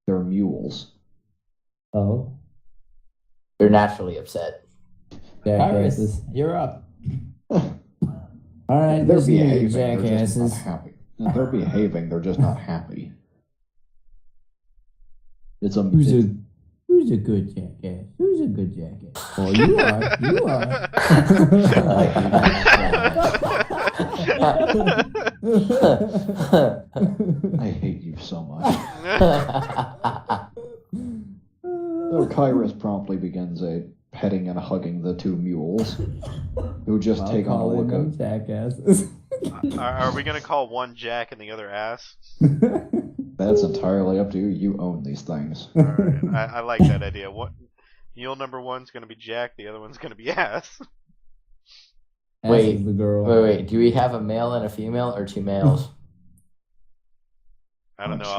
They're mules. Oh. They're naturally upset. Jackasses. You're up. Alright, They're listen to me, behaving. They're just not jackasses. happy. They're behaving. They're just not happy. It's a. Who's a good jackass? Who's a good jackass? Oh, you are. You are. I hate you so much. So Kyras promptly begins petting and hugging the two mules, who just take on a look them of. jackasses. Are we gonna call one Jack and the other Ass? That's entirely up to you. You own these things. Alright, I like that idea. Mule number one's gonna be Jack, the other one's gonna be Ass. Wait, the girl. wait. Do we have a male and a female, or two males? I don't know. Sure.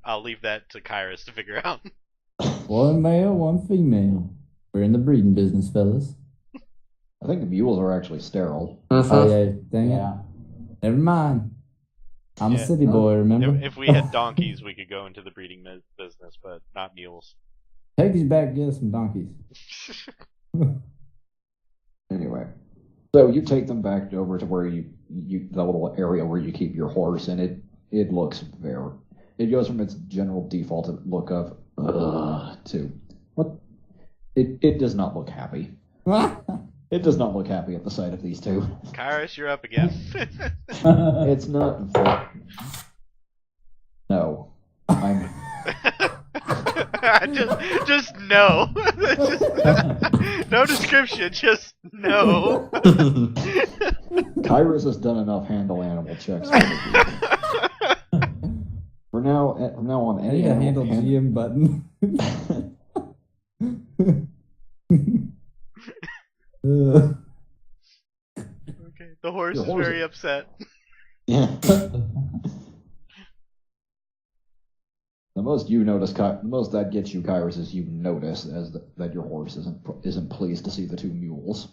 I'll leave that to Kyras to figure out. One male, one female. We're in the breeding business, fellas. I think the mules are actually sterile. Oh yeah, dang it. Yeah. Never mind. I'm Yeah. a city boy, remember? If we had donkeys, we could go into the breeding business, but not mules. Take these back, get us some donkeys. Anyway, so you take them back over to where you the little area where you keep your horse, and it looks very. It goes from its general default look of to what? It does not look happy. It does not look happy at the sight of these two. Kyras, you're up again. It's not. No, I'm. just no. No description, just no. Kyras has done enough handle animal checks. From now on, I any need a animal handle GM button. Okay, the horse Your is horse- very upset. Yeah. The most you notice, the most that gets you, Kyras, is you notice that your horse isn't pleased to see the two mules.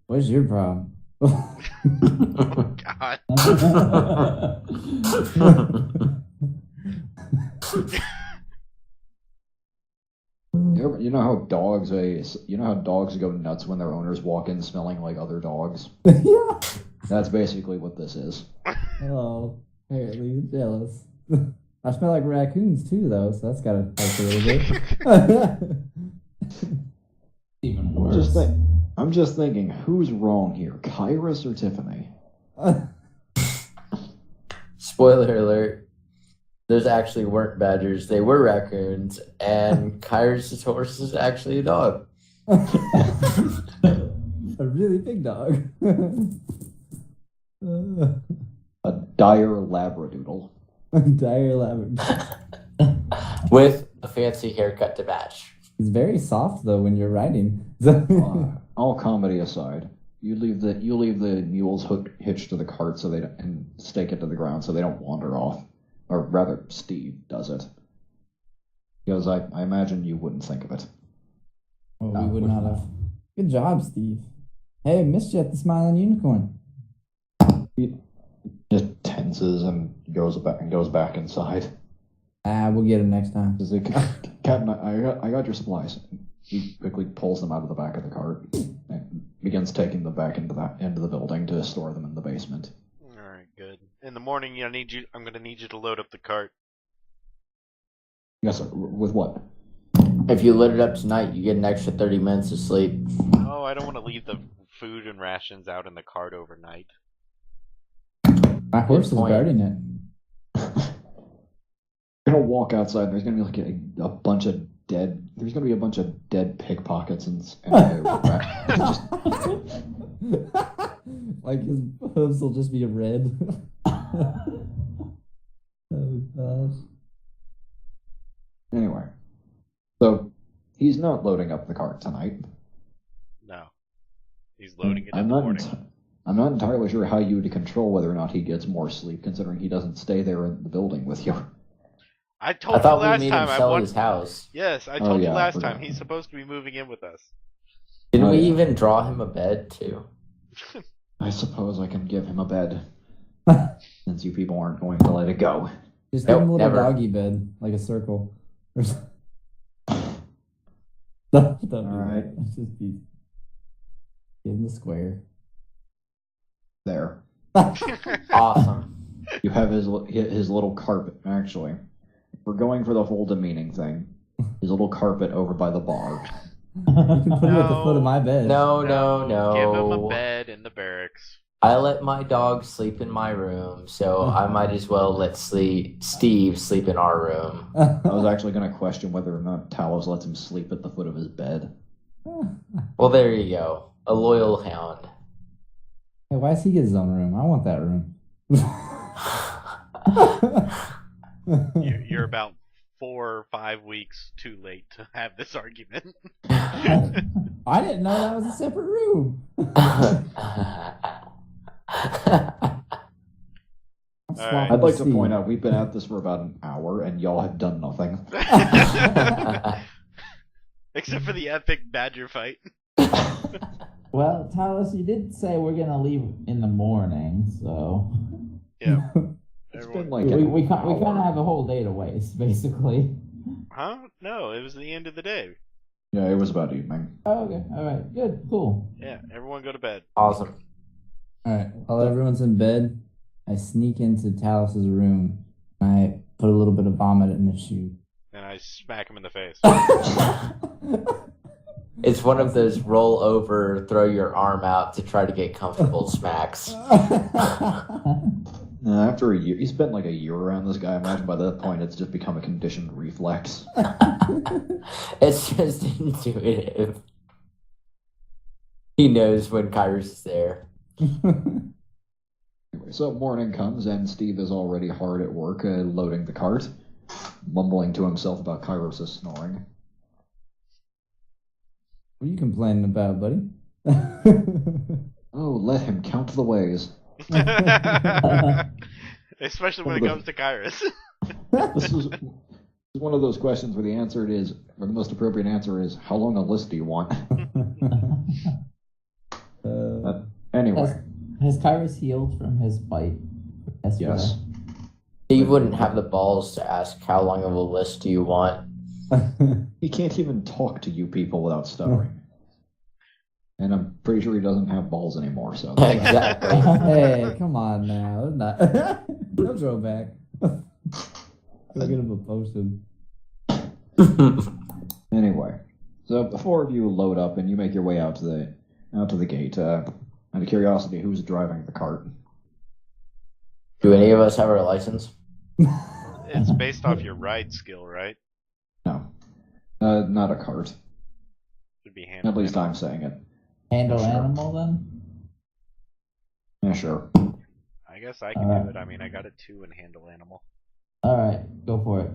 What's your problem? God. You know how dogs go nuts when their owners walk in smelling like other dogs? Yeah. That's basically what this is. Oh, apparently jealous. I smell like raccoons too, though, so that's gotta help a little bit. Even worse. I'm just thinking, who's wrong here, Kyras or Tiffany? Spoiler alert. Those actually weren't badgers. They were raccoons, and Kyra's horse is actually a dog. A really big dog. A dire labradoodle. Dire lavender. With a fancy haircut to match. He's very soft though when you're riding. All comedy aside, you leave the mules hitched to the cart and stake it to the ground so they don't wander off. Or rather, Steve does it. Because I imagine you wouldn't think of it. Oh, we would not have. Good job, Steve. Hey, missed you at the Smiling Unicorn. He just tenses and goes back inside. We'll get him next time. He's like, Captain, I got your supplies. He quickly pulls them out of the back of the cart and begins taking them back into the building to store them in the basement. Alright, good. In the morning, I'm gonna need you to load up the cart. Yes, sir. With what? If you load it up tonight, you get an extra 30 minutes of sleep. Oh, I don't want to leave the food and rations out in the cart overnight. My horse is point. guarding it. You're gonna walk outside and there's gonna be like a bunch of dead. There's gonna be a bunch of dead pickpockets and just Like his hooves will just be red. Oh gosh. anyway. So he's not loading up the cart tonight. No. He's loading it in I'm the not. morning. I'm not entirely sure how you would control whether or not he gets more sleep, considering he doesn't stay there in the building with you. I told I you thought we last made time him I sell want. his house. Yes, I told you yeah, I last forgot. time he's supposed to be moving in with us. Didn't Oh, we yeah. even draw him a bed, too? I suppose I can give him a bed, since you people aren't going to let it go. Just give him a Nope, little never. doggy bed, like a circle. Don't do Alright. that. Let's just be. Give him the square. There. Awesome. You have his little carpet, actually. If we're going for the whole demeaning thing, his little carpet over by the bar. You can put him at the foot of my bed. No. Give him a bed in the barracks. I let my dog sleep in my room, so I might as well let Steve sleep in our room. I was actually going to question whether or not Talos lets him sleep at the foot of his bed. Well, there you go. A loyal hound. Hey, why does he get his own room? I want that room. You're about 4 or 5 weeks too late to have this argument. I didn't know that was a separate room. Alright. I'd like to point out we've been at this for about an hour and y'all have done nothing. Except for the epic badger fight. Well, Talos, you did say we're gonna leave in the morning, so Yeah. It's Everyone- been like we an kind of hour. have a whole day to waste, basically. Huh? No, it was the end of the day. Yeah, it was about evening. Oh, okay, all right, good, cool. Yeah, everyone go to bed. Awesome. Alright, while everyone's in bed, I sneak into Talos's room. And I put a little bit of vomit in his shoe. And I smack him in the face. It's one of those roll over, throw your arm out to try to get comfortable smacks. After a year, he spent like a year around this guy. Imagine by that point it's just become a conditioned reflex. It's just intuitive. He knows when Kyras is there. Anyway, so morning comes and Steve is already hard at work loading the cart, mumbling to himself about Kyros' snoring. What are you complaining about, buddy? Oh, let him count the ways. Especially when it comes to Kyras. This is one of those questions where the answer is, or the most appropriate answer is, how long a list do you want? Anyway, Has Kyras healed from his bite? yes. He wouldn't have the balls to ask how long of a list do you want. He can't even talk to you people without stuttering. And I'm pretty sure he doesn't have balls anymore, so... Exactly. Hey, come on now. No throwback. Go get him a potion. Anyway, so the four of you load up and you make your way out to the gate. Out of curiosity, who's driving the cart? Do any of us have our license? It's based off your ride skill, right? No. Not a cart. Should be handled. At least I'm saying it. Handle Sure. animal then? Yeah, sure. I guess I can do it. I mean, I got a 2 in handle animal. Alright, go for it.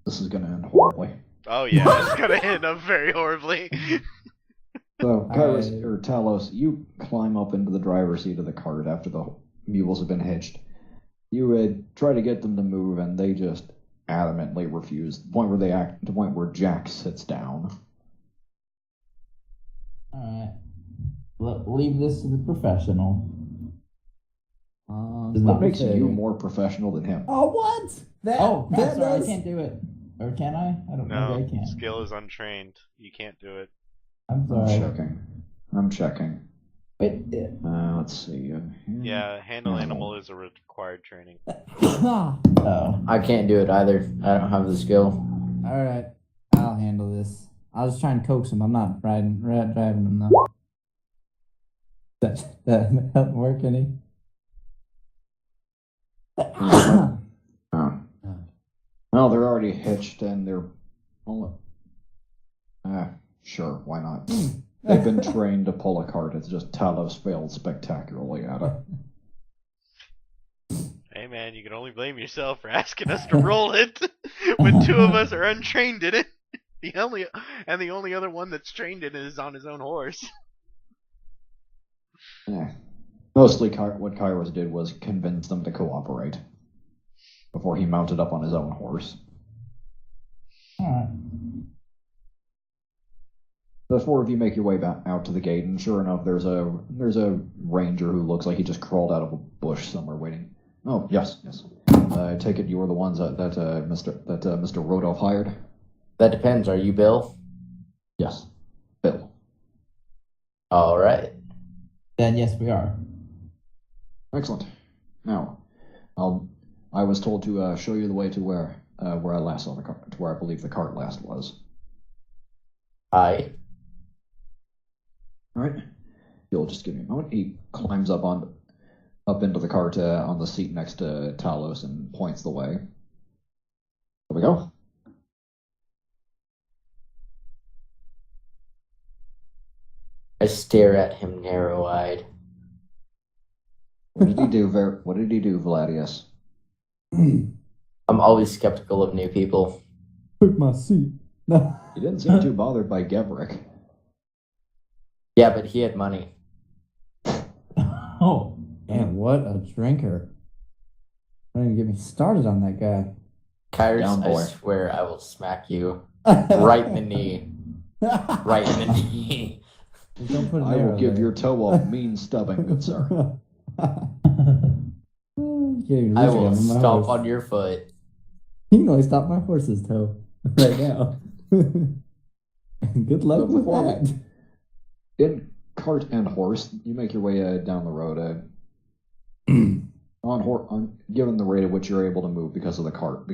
This is gonna end horribly. Oh yeah, it's gonna end up very horribly. So, Kyras, Alright. or Talos, you climb up into the driver's seat of the cart after the mules have been hitched. You try to get them to move, and they just adamantly refuse. To the point where Jack sits down. Alright. Leave this to the professional. What What makes you more professional than him? Oh, what? That, Oh, that sorry, I does... can't do it. Or can I? I don't know. No, Maybe I can. skill is untrained. You can't do it. I'm I'm sorry. checking. Wait, Let's see. Yeah, handle animal is a required training. oh. I can't do it either. I don't have the skill. Alright, I'll handle this. I'll just try and coax him. I'm not driving him though. That help work any? Oh. Well, they're already hitched and they're... sure, why not? They've been trained to pull a cart. It's just Talos failed spectacularly at it. Hey man, you can only blame yourself for asking us to roll it when 2 of us are untrained in it. The only other one that's trained in it is on his own horse. Mostly what Kyros did was convince them to cooperate before he mounted up on his own horse. Alright. The 4 of you make your way back out to the gate, and sure enough, there's a ranger who looks like he just crawled out of a bush somewhere waiting. Oh, yes. I take it you were the ones that Mr. Rodolph hired? That depends. Are you Bill? Yes. Bill. All right. Then yes, we are. Excellent. Now, I was told to show you the way to where I last saw the cart, to where I believe the cart last was. Aye. All right. You'll just give me a moment. He climbs up into the cart on the seat next to Talos and points the way. There we go. I stare at him narrow-eyed. What did he do, Vladius? I'm always skeptical of new people. Took my seat. No. He didn't seem too bothered by Gevrick. Yeah, but he had money. Oh, Man, what a drinker. Don't even get me started on that guy. Kyras, Down, boy. I swear I will smack you right in the knee. Right in the knee. Don't put an I will arrow give there. your toe a mean stubbing, good sir. You can't even I reach will it on my stomp horse. on your foot. You can only stop my horse's toe right now. Good luck So with before that. In cart and horse, you make your way down the road. Given the rate at which you're able to move because of the cart,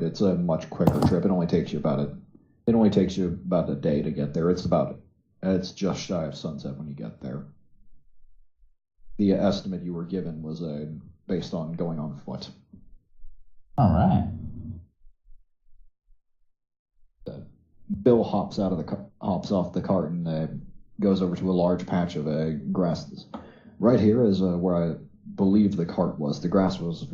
it's a much quicker trip. It only takes you about a day to get there. It's just shy of sunset when you get there. The estimate you were given was based on going on foot. all right. Bill hops off the cart and goes over to a large patch of grass. Right here is where I believe the cart was. The grass was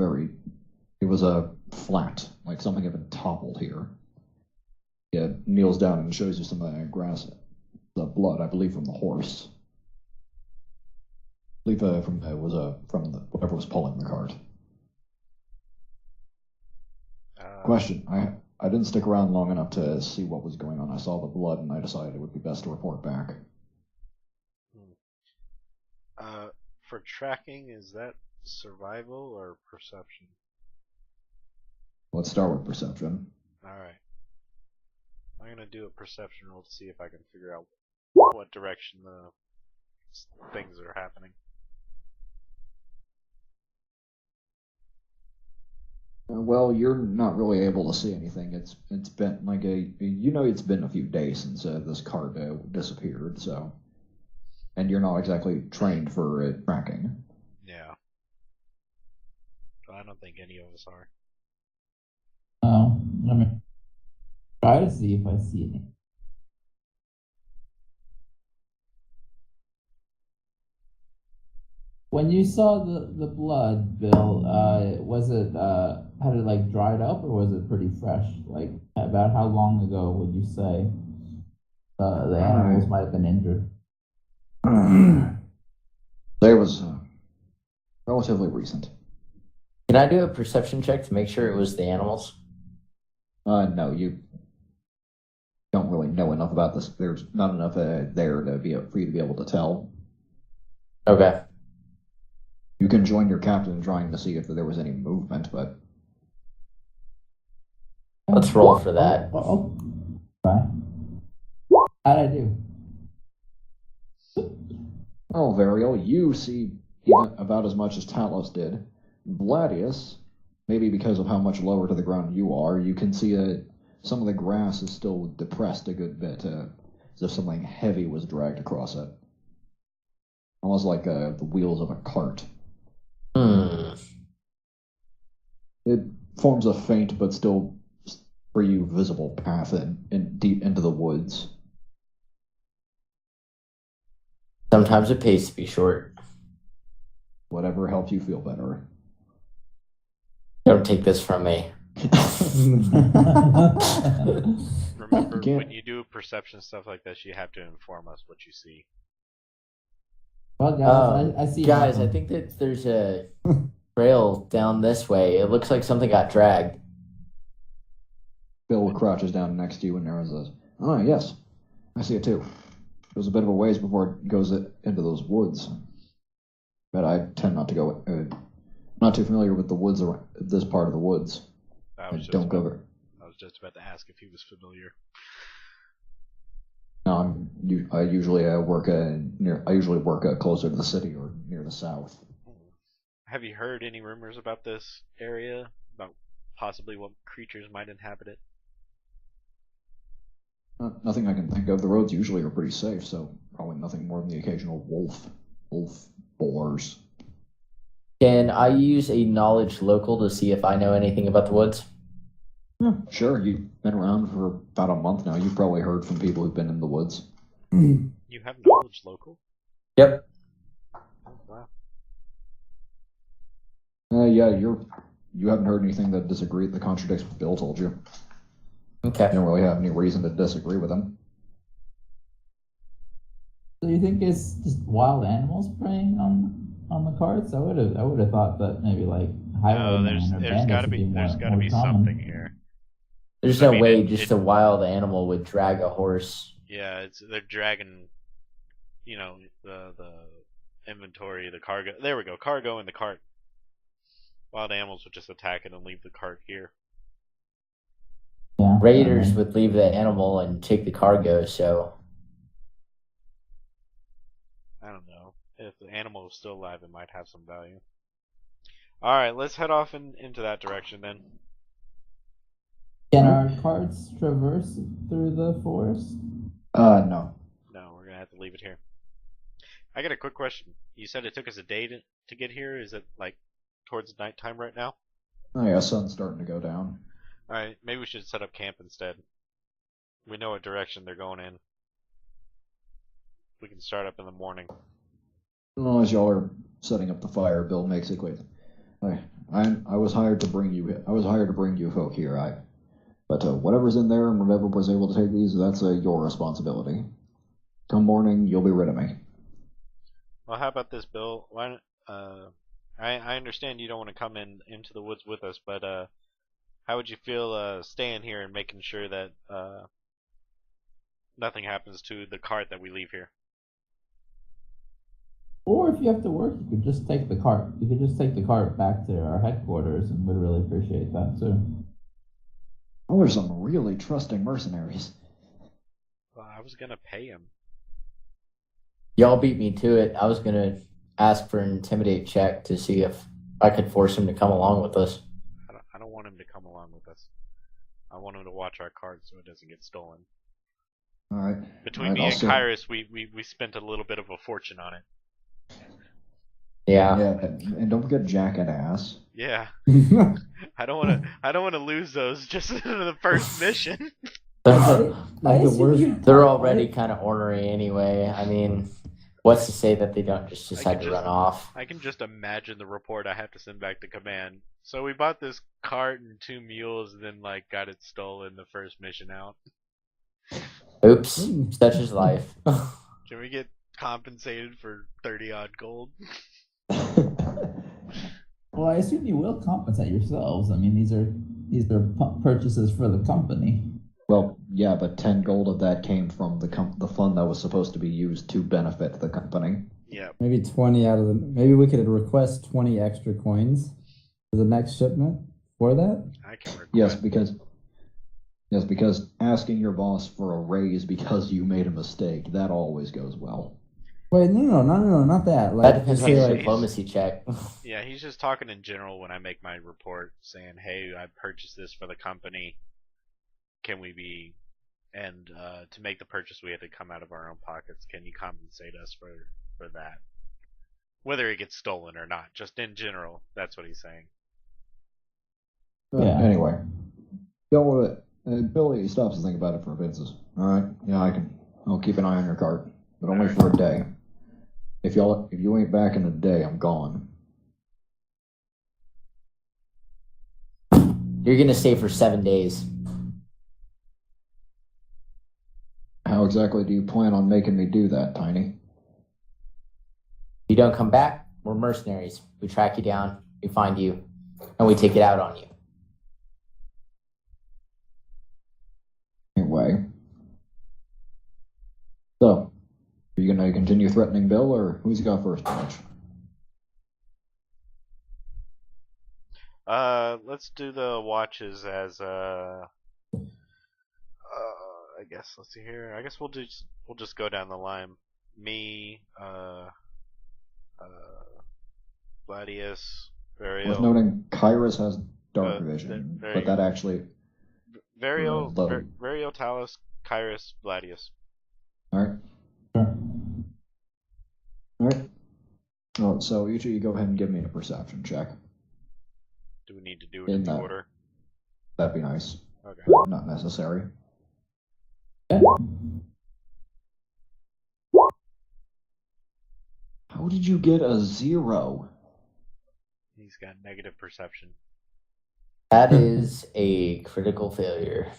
flat, like something had been toppled here. He kneels down and shows you some grass, the blood, I believe, from the horse. I believe from whoever was pulling the cart. Question: I didn't stick around long enough to see what was going on. I saw the blood, and I decided it would be best to report back. For tracking, is that survival or perception? Let's start with perception. Alright. I'm gonna do a perception roll to see if I can figure out what direction the things are happening. Well, you're not really able to see anything. It's been like it's been a few days since this cart disappeared, so. And you're not exactly trained for tracking. Yeah. I don't think any of us are. Let me try to see if I see any. When you saw the blood, Bill, was it had it like dried up or was it pretty fresh? Like about how long ago would you say the animals might have been injured? There was relatively recent. Can I do a perception check to make sure it was the animals? No, you don't really know enough about this. There's not enough there for you to be able to tell. Okay. You can join your captain in trying to see if there was any movement, but Let's roll for that. Right. How'd I do? well, Variel, you see even about as much as Talos did. Vladius, maybe because of how much lower to the ground you are, you can see some of the grass is still depressed a good bit, as if something heavy was dragged across it. Almost like the wheels of a cart. It forms a faint but still for you visible path in deep into the woods. Sometimes it pays to be short. Whatever helps you feel better. Don't take this from me. Remember, can't- when you do perception stuff like this, you have to inform us what you see. Well, guys, I see. Guys, I nothing. think that there's a trail down this way. It looks like something got dragged. Bill crouches down next to you and narrows says, "Oh, yes, I see it too. It was a bit of a ways before it goes into those woods. But I tend not to go Not too familiar with the woods around this part of the woods. I was Don't go there. I was just about to ask if he was familiar. No, I usually work closer to the city or near the south. Have you heard any rumors about this area? About possibly what creatures might inhabit it? Nothing I can think of. The roads usually are pretty safe, so probably nothing more than the occasional wolf, boars. Can I use a knowledge local to see if I know anything about the woods? Yeah, sure. You've been around for about a month now. You've probably heard from people who've been in the woods. You have knowledge local? Yep. Oh, wow. Yeah, you haven't heard anything that contradicts what Bill told you. Okay. You don't really have any reason to disagree with him. So you think it's just wild animals preying on the carts? I would have thought that maybe like highwaymen or there's bandits would be there's more gotta be common. something here. There's I no mean, way just a wild animal would drag a horse. Yeah, they're dragging, the inventory, the cargo. There we go, cargo in the cart. Wild animals would just attack it and leave the cart here. Yeah, Raiders would leave the animal and take the cargo, so... I don't know. If the animal was still alive, it might have some value. Alright, let's head off into that direction then. Can our carts traverse through the forest? No. No, we're gonna have to leave it here. I got a quick question. You said it took us a day to get here. Is it like towards nighttime right now? Oh yeah, sun's starting to go down. Alright, maybe we should set up camp instead. We know what direction they're going in. We can start up in the morning. As long as y'all are setting up the fire, Bill makes it clear. I was hired to bring you folk here. But whatever's in there and whatever was able to take these, that's your responsibility. Come morning, you'll be rid of me. Well, how about this, Bill? Why? I understand you don't want to come into the woods with us, but how would you feel staying here and making sure that nothing happens to the cart that we leave here? Or if you have to work, you could just take the cart. You could just take the cart back to our headquarters, and we'd really appreciate that too. Oh, there's some really trusting mercenaries. Well, I was gonna pay him. Y'all beat me to it. I was gonna ask for an intimidate check to see if I could force him to come along with us. I don't want him to come along with us. I want him to watch our cart so it doesn't get stolen. All right. Between me and Kyras, we spent a little bit of a fortune on it. Yeah. Yeah, and don't forget Jack and Ass. Yeah. I don't want to lose those just in the first mission. Like the worst. They're already kind of ornery anyway. I mean, what's to say that they don't just decide to run off? I can just imagine the report I have to send back to command. So we bought this cart and 2 mules, and then got it stolen the first mission out. Oops, such is life. Can we get compensated for 30 odd gold? Well, I assume you will compensate yourselves. I mean, these are purchases for the company. Well, yeah, but 10 gold of that came from the fund that was supposed to be used to benefit the company. Yeah. Maybe 20 out of the. Maybe we could request 20 extra coins for the next shipment for that. I can request. Yes, because asking your boss for a raise because you made a mistake, that always goes well. Wait, no, not that. That depends on say, your like, diplomacy check. Yeah, he's just talking in general when I make my report, saying, "Hey, I purchased this for the company. Can we be?" And to make the purchase, we had to come out of our own pockets. Can you compensate us for that? Whether it gets stolen or not, just in general, that's what he's saying. Yeah. Anyway, don't worry. Billy stops to think about it for Vince's. All right, yeah, I'll keep an eye on your cart, but only for a day. If you ain't back in a day, I'm gone. You're gonna stay for 7 days. How exactly do you plan on making me do that, Tiny? If you don't come back, we're mercenaries. We track you down, we find you, and we take it out on you. Anyway. So, are you going to continue threatening Bill, or who's got first watch? Let's do the watches as I guess let's see here. I guess we'll just go down the line. Me, Vladius, Worth Variel, noting, Kyras has dark vision, there but you that go. actually. Variel, Low. Variel, Talos, Kyras, Vladius. All right. Sure. All right. Oh, so each of you go ahead and give me a perception check. Do we need to do it in the that. order? That'd be nice. Okay. But not necessary. How did you get a 0? He's got negative perception. That is a critical failure.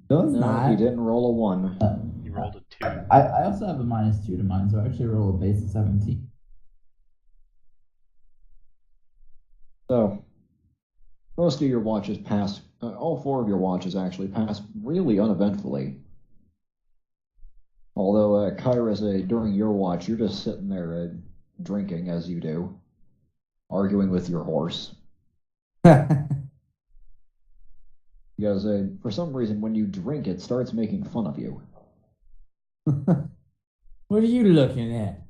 No, it's No, not. he didn't roll a 1. He rolled a 2. I also have a -2 to mine, so I actually roll a base of 17. So, most of your watches pass, all 4 of your watches actually pass really uneventfully. Although, Kyras, during your watch, you're just sitting there drinking as you do, arguing with your horse. Because for some reason, when you drink, it starts making fun of you. What are you looking at?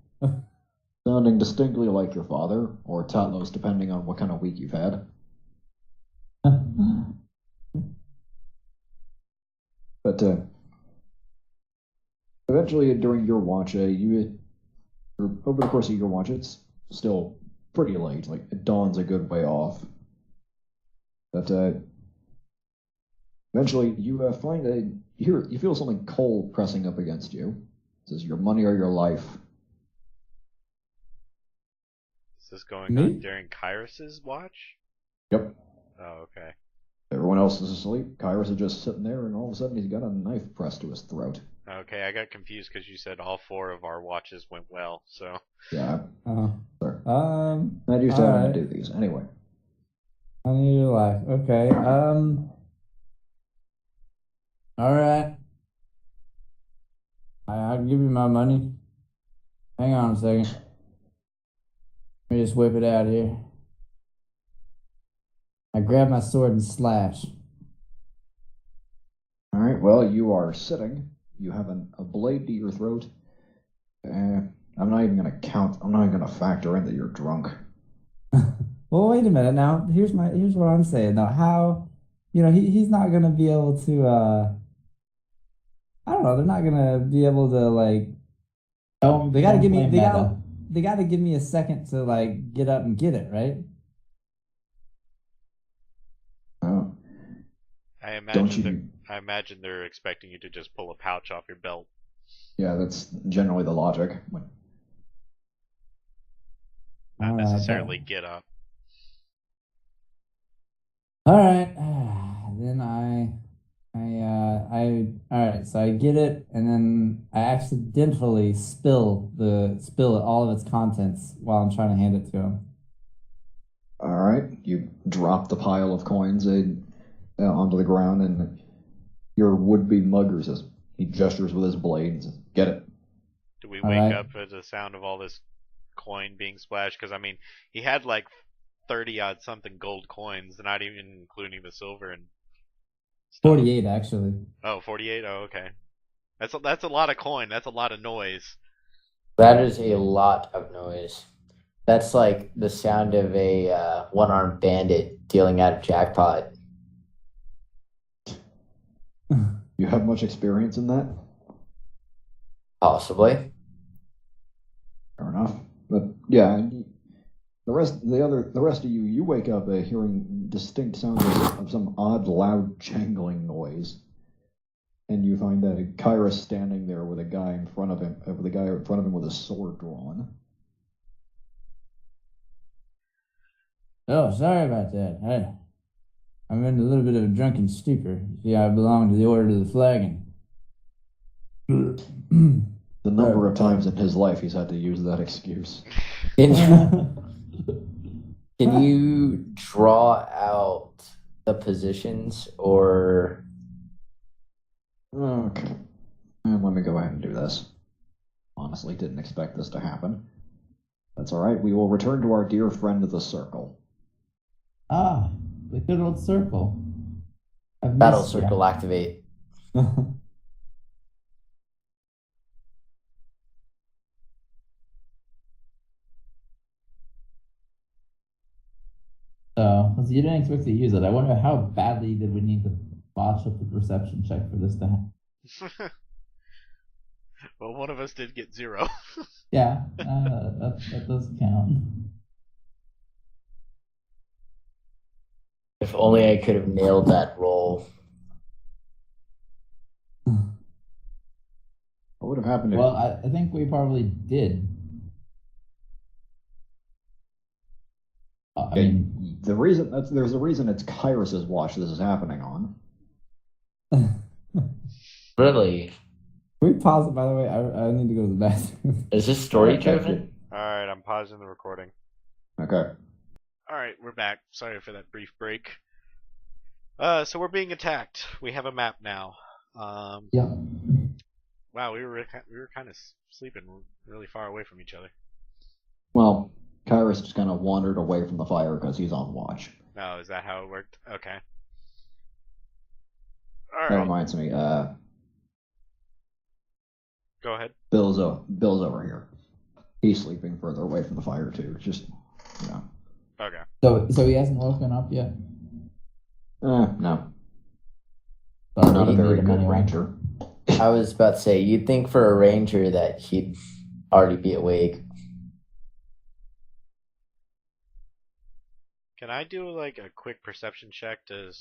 Sounding distinctly like your father, or Talos, depending on what kind of week you've had. But eventually, during your watch, over the course of your watch, it's still pretty late. Like, it dawns a good way off. But eventually, you find you feel something cold pressing up against you. It says your money or your life. Is this going Me? on during Kyras's watch? Yep. Oh, okay. Everyone else is asleep. Kyras is just sitting there, and all of a sudden he's got a knife pressed to his throat. Okay, I got confused because you said all 4 of our watches went well, so. Yeah. Sorry. Not used to having alright. to do these. Anyway. I need your life. Okay. Alright. I'll give you my money. Hang on a second. Let me just whip it out here. I grab my sword and slash. Alright, well, you are sitting. You have a blade to your throat. I'm not even gonna factor in that you're drunk. Well, wait a minute now. Here's what I'm saying though. How, he's not gonna be able to. I don't know. They're not gonna be able to like. They gotta give me. They gotta give me a second to like get up and get it, right? Oh. I Don't you? imagine they're expecting you to just pull a pouch off your belt. Yeah, that's generally the logic. Not Alright, necessarily get up. All right. Then all right. So I get it, and then I accidentally spill all of its contents while I'm trying to hand it to him. Alright, you drop the pile of coins onto the ground, and your would-be mugger says, he gestures with his blade and says, get it. Do we All wake right. up at the sound of all this coin being splashed? Because, I mean, he had like 30-odd something gold coins, not even including the silver and stuff. 48 actually. Oh, 48? Oh, okay. That's a lot of coin. That's a lot of noise. That is a lot of noise. That's like the sound of a one-armed bandit dealing out a jackpot. You have much experience in that? Possibly. Fair enough. But yeah, the rest of you wake up hearing distinct sounds of some odd, loud, jangling noise, and you find that Kyras standing there with a guy in front of him, with a sword drawn. Oh, sorry about that. I'm in a little bit of a drunken stupor. You see, I belong to the Order of the Flagon. The number of times in his life he's had to use that excuse. Can you draw out the positions or... Okay. And let me go ahead and do this. Honestly, didn't expect this to happen. That's alright, we will return to our dear friend of the circle. Ah, The good old circle. I've Battle missed ya. circle activate. So, since you didn't expect to use it, I wonder how badly did we need to botch up the perception check for this to happen. Well, one of us did get 0. Yeah, that does count. If only I could have nailed that roll. What would have happened if Well, I think we probably did. I mean, there's a reason it's Kyras' watch this is happening on. Really? Can we pause it, by the way? I need to go to the bathroom. Is this story driven? Alright, I'm pausing the recording. Okay. Alright, we're back. Sorry for that brief break. So we're being attacked. We have a map now. yeah. Wow, we were kind of sleeping really far away from each other. Well, Kyras just kind of wandered away from the fire because he's on watch. Oh, is that how it worked? Okay. That Alright, reminds me, go ahead. Bill's over here. He's sleeping further away from the fire too. Just, you know. Okay. So he hasn't woken up yet. No. Sorry, Not a you very need him good anyway. ranger. I was about to say, you'd think for a ranger that he'd already be awake. Can I do like a quick perception check to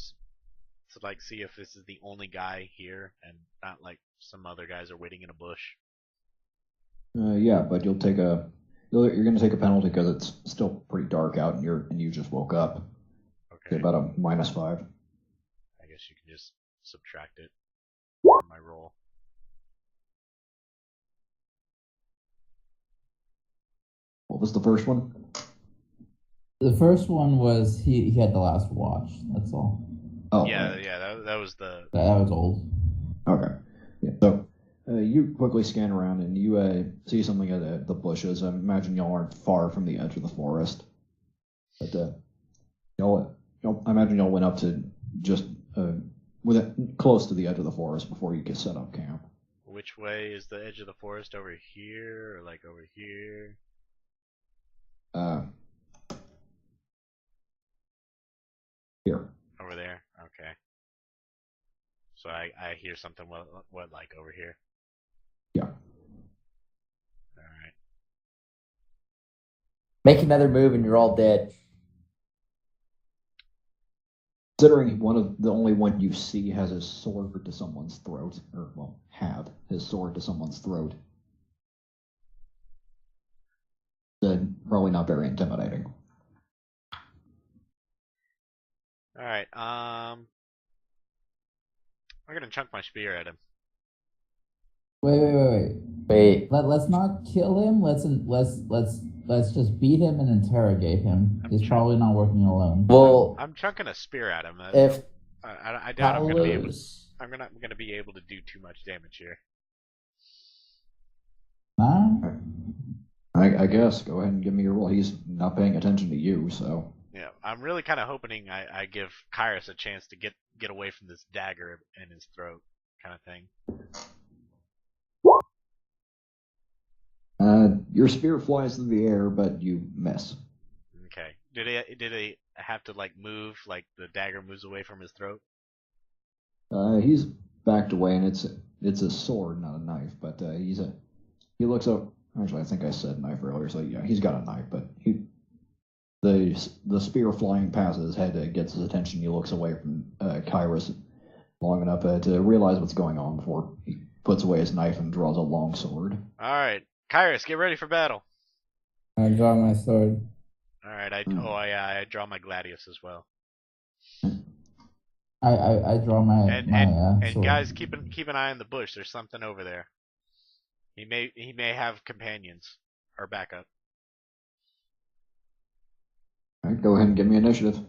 like see if this is the only guy here and not like some other guys are waiting in a bush? Yeah, but you're going to take a penalty because it's still pretty dark out and you just woke up. Okay. About a -5. I guess you can just subtract it from my roll. What was the first one? The first one was he had the last watch. That's all. Oh, Yeah, right. yeah, that was the. That was old. Okay. Yeah. So you quickly scan around and you see something in the bushes. I imagine y'all aren't far from the edge of the forest, but I imagine y'all went up to just close to the edge of the forest before you could set up camp. Which way is the edge of the forest? Over here or like over here? Here. Over there. Okay. So I hear something. What like over here? Yeah. All right. Make another move and you're all dead. Considering one of the only one you see has his sword to someone's throat, or well, have his sword to someone's throat, then probably not very intimidating. All right. I'm gonna chunk my spear at him. Wait. Let's not kill him. Let's just beat him and interrogate him. He's probably not working alone. Well, I'm chunking a spear at him. if I doubt I'm gonna be able. Talos, I'm not gonna be able to do too much damage here. Huh? I guess go ahead and give me your roll. He's not paying attention to you, so. Yeah, I'm really kind of hoping I give Kyras a chance to get away from this dagger in his throat, kind of thing. Your spear flies through the air, but you miss. Okay. Did he have to like move like the dagger moves away from his throat? He's backed away, and it's a sword, not a knife. But he looks up. Actually, I think I said knife earlier, so yeah, he's got a knife. But the spear flying past his head gets his attention. He looks away from Kyras long enough to realize what's going on before he puts away his knife and draws a long sword. All right, Kyras, get ready for battle. I draw my sword. All right, I draw my Gladius as well. I draw my And sword. guys, keep an eye on the bush. There's something over there. He may have companions or backup. All right, go ahead and give me initiative.